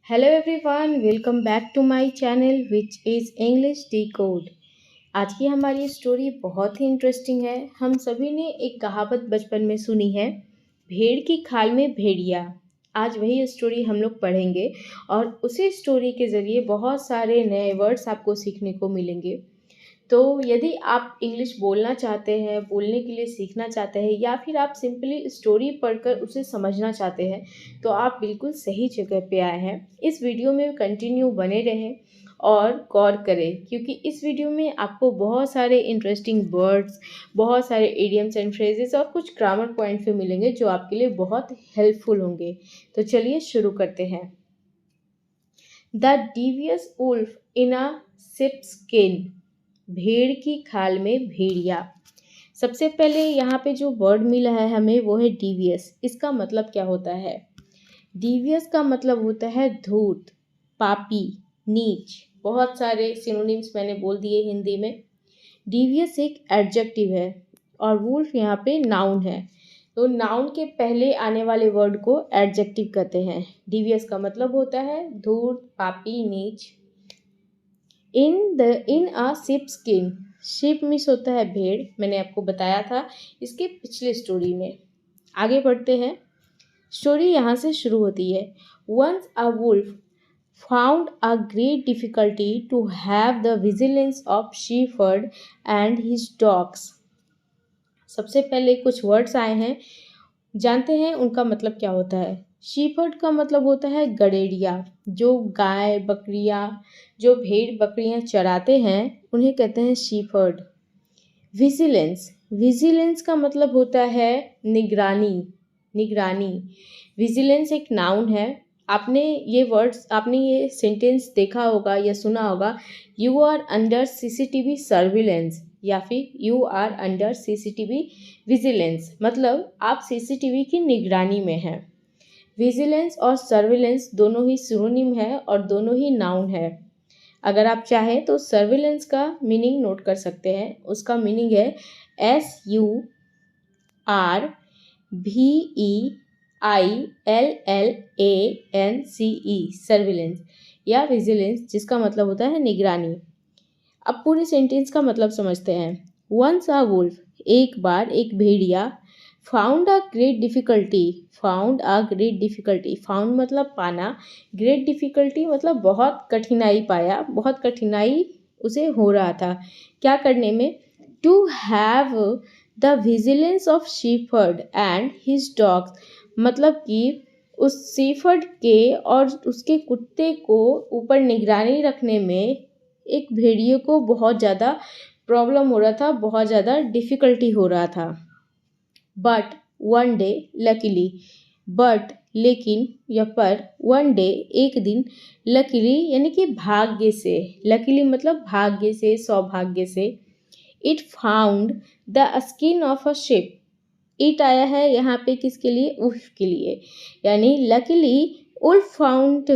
Hello everyone, welcome back to my channel which is English decode. आज की हमारी story बहुत ही इंटरेस्टिंग है। हम सभी ने एक कहावत बचपन में सुनी है, भेड़ की खाल में भेड़िया। आज वही स्टोरी हम लोग पढ़ेंगे और उसी स्टोरी के ज़रिए बहुत सारे नए वर्ड्स आपको सीखने को मिलेंगे। तो यदि आप इंग्लिश बोलना चाहते हैं, बोलने के लिए सीखना चाहते हैं या फिर आप सिंपली स्टोरी पढ़कर उसे समझना चाहते हैं, तो आप बिल्कुल सही जगह पे आए हैं। इस वीडियो में कंटिन्यू बने रहें और गौर करें, क्योंकि इस वीडियो में आपको बहुत सारे इंटरेस्टिंग वर्ड्स, बहुत सारे इडियम्स एंड फ्रेजेस और कुछ ग्रामर पॉइंट भी मिलेंगे जो आपके लिए बहुत हेल्पफुल होंगे। तो चलिए शुरू करते हैं। The devious wolf in a sheepskin, भेड़ की खाल में भेड़िया। सबसे पहले यहाँ पे जो वर्ड मिला है हमें वो है डिवियस। इसका मतलब क्या होता है? डिवियस का मतलब होता है धूर्त, पापी, नीच। बहुत सारे सिनोनिम्स मैंने बोल दिए हिंदी में। डिवियस एक एडजेक्टिव है और वुल्फ यहाँ पे नाउन है। तो नाउन के पहले आने वाले वर्ड को एडजेक्टिव कहते हैं। डिवियस का मतलब होता है धूर्त, पापी, नीच। In a sheep skin, sheep means होता है भेड़, मैंने आपको बताया था इसके पिछले स्टोरी में। आगे बढ़ते हैं। स्टोरी यहाँ से शुरू होती है। Once a wolf found a great difficulty to have the vigilance of shepherd and his dogs. सबसे पहले कुछ वर्ड्स आए हैं, जानते हैं उनका मतलब क्या होता है। शीफर्ड का मतलब होता है गड़ेड़िया। जो गाय बकरियाँ, जो भेड़ बकरियाँ चराते हैं उन्हें कहते हैं शीफर्ड। विजिलेंस, विजिलेंस का मतलब होता है निगरानी, निगरानी। विजिलेंस एक नाउन है। आपने ये सेंटेंस देखा होगा या सुना होगा, you are under CCTV surveillance या फिर you are under CCTV vigilance, मतलब आप सीसीटीवी की निगरानी में हैं। विजिलेंस और सर्विलेंस दोनों ही सिनोनिम है और दोनों ही नाउन है। अगर आप चाहें तो सर्विलेंस का मीनिंग नोट कर सकते हैं। उसका मीनिंग है SURVEILLANCE, सर्विलेंस या विजिलेंस, जिसका मतलब होता है निगरानी। अब पूरे सेंटेंस का मतलब समझते हैं। वंस अ वुल्फ, एक बार एक भेड़िया। Found a great difficulty, found a great difficulty, found मतलब पाना, ग्रेट डिफिकल्टी मतलब बहुत कठिनाई पाया, बहुत कठिनाई उसे हो रहा था क्या करने में। To have the vigilance of shepherd and his dogs, मतलब कि उस शीफर्ड के और उसके कुत्ते को ऊपर निगरानी रखने में एक भेड़िए को बहुत ज़्यादा प्रॉब्लम हो रहा था, बहुत ज़्यादा डिफ़िकल्टी हो रहा था। But one day luckily, but लेकिन या पर, वन डे एक दिन, लकीली यानी कि भाग्य से, लकीली मतलब भाग्य से, सौभाग्य से। It found the skin of a ship, it आया है यहाँ पे किसके लिए? उल्फ के लिए। यानी luckily wolf found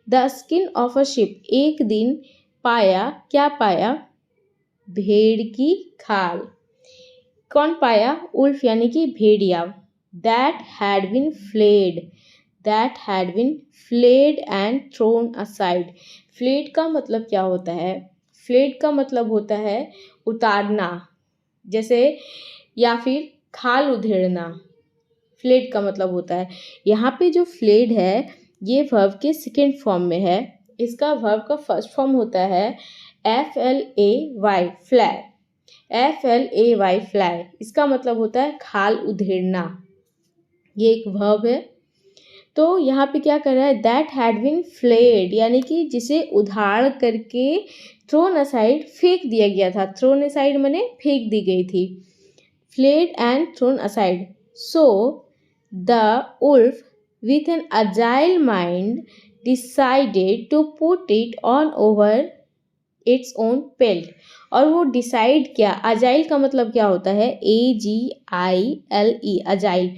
the skin of a sheep, एक दिन पाया, क्या पाया? भेड़ की खाल। कौन पाया? उल्फ यानी कि भेड़िया। That had been flayed, that had been flayed and thrown aside. Flayed का मतलब क्या होता है? फ्लेड का मतलब होता है उतारना, जैसे, या फिर खाल उधेड़ना। फ्लेड का मतलब होता है। यहाँ पे जो फ्लेड है ये वर्ब के सेकेंड फॉर्म में है। इसका वर्ब का फर्स्ट फॉर्म होता है FLAY, फ्लाई। FLAY, फ्लाई, इसका मतलब होता है खाल उधेड़ना। ये एक वर्ब है। तो यहाँ पे क्या कर रहा है? दैट हैड बीन फ्लेड, यानी कि जिसे उधाड़ करके थ्रोन असाइड, फेंक दिया गया था। थ्रोन असाइड माने फेंक दी गई थी। Flayed and thrown aside. So the wolf with an agile mind decided to put it on over its own pelt। और वो डिसाइड किया, अजाइल का मतलब क्या होता है? AGILE, agile.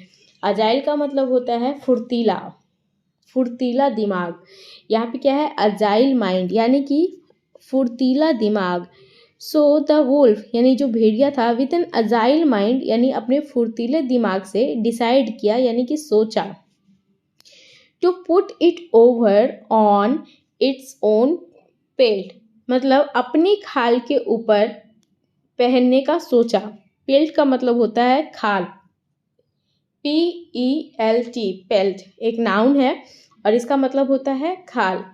अजाइल का मतलब होता है फुर्तीला, फुर्तीला दिमाग। यहाँ पे क्या है? अजाइल माइंड, यानी कि फुर्तीला दिमाग। सो द वुल्फ यानी जो भेड़िया था, विथ एन अजाइल माइंड यानी अपने फुर्तीले दिमाग से डिसाइड किया, यानी कि सोचा, to put it over on its own pelt, मतलब अपनी खाल के ऊपर पहनने का सोचा। पेल्ट का मतलब होता है खाल, PELT, पेल्ट एक नाउन है और इसका मतलब होता है खाल।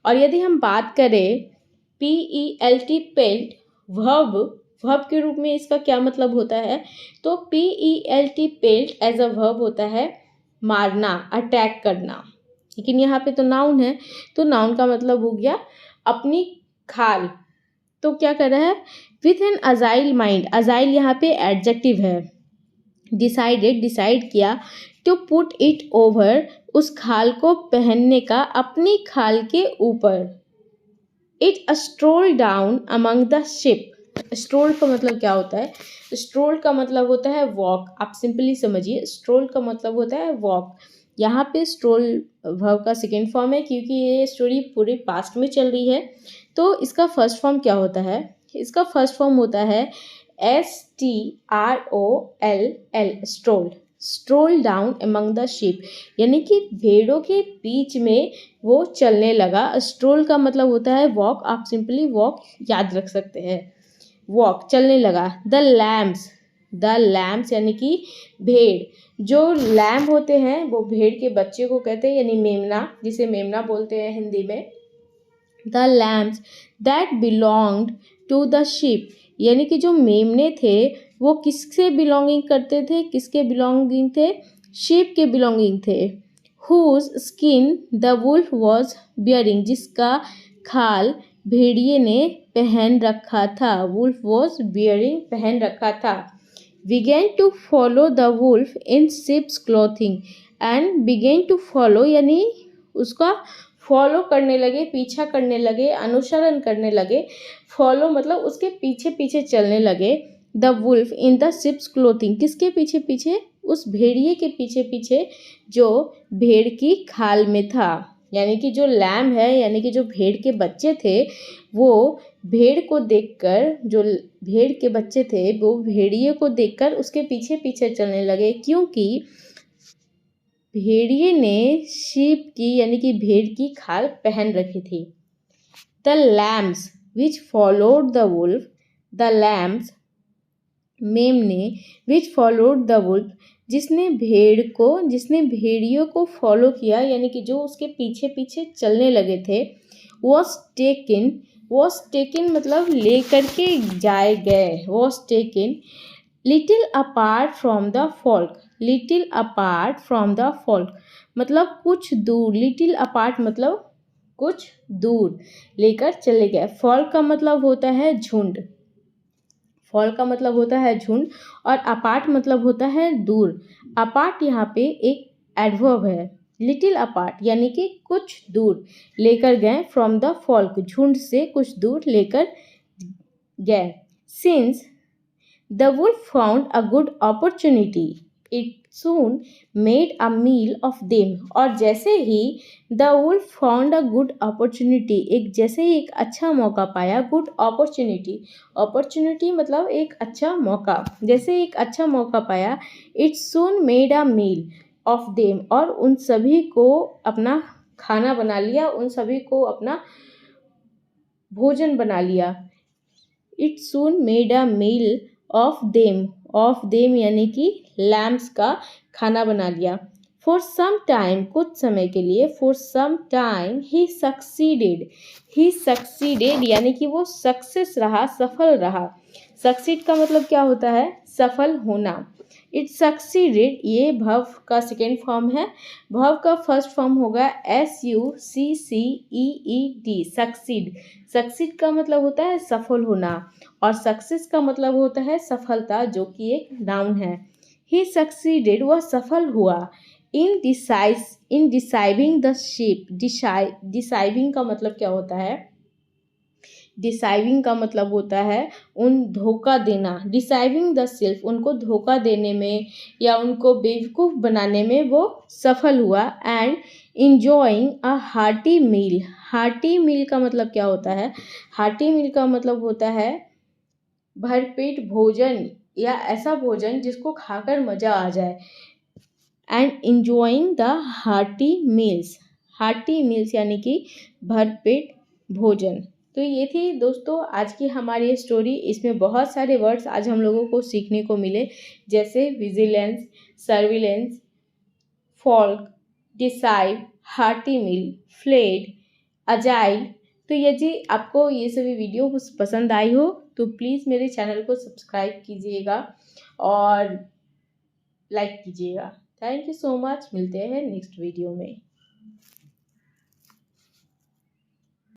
और यदि हम बात करें PELT पेल्ट वर्ब के रूप में इसका क्या मतलब होता है, तो PELT pelt as a verb होता है मारना, अटैक करना। लेकिन यहाँ पे तो नाउन है, तो नाउन का मतलब हो गया अपनी खाल। तो क्या कर रहा है, with an agile mind, agile यहाँ पे एडजेक्टिव है, डिसाइड किया, टू पुट इट ओवर, उस खाल को पहनने का अपनी खाल के ऊपर। It stroll down among the ship, stroll का मतलब क्या होता है, स्ट्रोल का मतलब होता है वॉक, आप सिंपली समझिए स्ट्रोल का मतलब होता है वॉक। यहाँ पे स्ट्रोल वर्ब का सेकेंड फॉर्म है क्योंकि ये स्टोरी पूरे पास्ट में चल रही है। तो इसका फर्स्ट फॉर्म क्या होता है, इसका फर्स्ट फॉर्म होता है STROLL, stroll, stroll down among the sheep, यानी कि भेड़ों के बीच में वो चलने लगा। स्ट्रोल का मतलब होता है वॉक, आप सिंपली वॉक याद रख सकते हैं, वॉक चलने लगा। द लैम्स यानी कि भेड़, जो लैम होते हैं वो भेड़ के बच्चे को कहते हैं, यानी मेमना, जिसे मेमना बोलते हैं हिंदी में। The lambs that belonged to the sheep, यानी कि जो मेमने थे वो किससे बिलोंगिंग करते थे, किसके बिलोंगिंग थे, शीप के बिलोंगिंग थे। Whose skin the wolf was bearing, जिसका खाल भेड़िए ने पहन रखा था, वुल्फ वॉज बियरिंग पहन रखा था। Began to follow the wolf in sheep's clothing, and began to follow यानी उसका फॉलो करने लगे, पीछा करने लगे, अनुसरण करने लगे। फॉलो मतलब उसके पीछे पीछे चलने लगे। The wolf in the sheep's clothing, किसके पीछे पीछे, उस भेड़िए के पीछे पीछे जो भेड़ की खाल में था। यानी कि जो लैम है, यानी कि जो भेड़ के बच्चे थे, वो भेड़ को देखकर, जो भेड़ के बच्चे थे वो भेड़िए को देखकर उसके पीछे पीछे चलने लगे, क्योंकि भेड़िए ने शीप की यानी कि भेड़ की खाल पहन रखी थी। The lambs which followed the wolf, the lambs मेमने, विच फॉलोड द वुल्फ, जिसने भेड़ियों को फॉलो किया, यानी कि जो उसके पीछे पीछे चलने लगे थे। वॉज टेकन मतलब लेकर के जाए गए, was taken little apart from the folk, little apart from the folk मतलब कुछ दूर, लिटिल अपार्ट मतलब कुछ दूर लेकर चले गए। फॉल्क का मतलब होता है झुंड, फॉल का मतलब होता है झुंड, और अपार्ट मतलब होता है दूर। अपार्ट यहाँ पे एक एडवर्ब है, लिटिल अपार्ट यानी कि कुछ दूर लेकर गए, फ्रॉम द फॉल्क झुंड से कुछ दूर लेकर गए। Since the wolf found a good opportunity, it soon made a meal of them, और जैसे ही the wolf found a good opportunity, जैसे ही एक अच्छा मौका पाया, गुड अपॉर्चुनिटी मतलब एक अच्छा मौका, जैसे एक अच्छा मौका पाया, it soon made a meal of them, और उन सभी को अपना खाना बना लिया, उन सभी को अपना भोजन बना लिया। It soon made a meal of them यानी कि लैम्स का खाना बना लिया। फॉर सम टाइम कुछ समय के लिए, फॉर सम टाइम ही सक्सीडेड यानी कि वो सक्सेस रहा, सफल रहा। सक्सीड का मतलब क्या होता है, सफल होना। इट सक्सीडेड ये भव का सेकेंड फॉर्म है, भव का फर्स्ट फॉर्म होगा SUCCEED, सक्सीड का मतलब होता है सफल होना, और सक्सेस का मतलब होता है सफलता, जो कि एक नाउन है। ही सक्सीडेड वह सफल हुआ, इन डिसाइविंग द शिप, डिसाइविंग का मतलब क्या होता है, डिसाइविंग का मतलब होता है उन धोखा देना, डिसाइविंग द सेल्फ उनको धोखा देने में या उनको बेवकूफ़ बनाने में वो सफल हुआ। एंड इंजॉइंग अ हार्टी मील का मतलब क्या होता है, हार्टी मील का मतलब होता है भरपेट भोजन या ऐसा भोजन जिसको खाकर मज़ा आ जाए। And enjoying the hearty meals. Hearty meals यानी कि भरपेट भोजन। तो ये थी दोस्तों आज की हमारी स्टोरी। इसमें बहुत सारे वर्ड्स आज हम लोगों को सीखने को मिले, जैसे vigilance, surveillance, flock, decide, hearty meal, flayed, agile. तो यदि आपको ये सभी वीडियो पसंद आई हो तो प्लीज़ मेरे चैनल को सब्सक्राइब कीजिएगा और लाइक कीजिएगा। Thank you so much. मिलते हैं नेक्स्ट वीडियो में।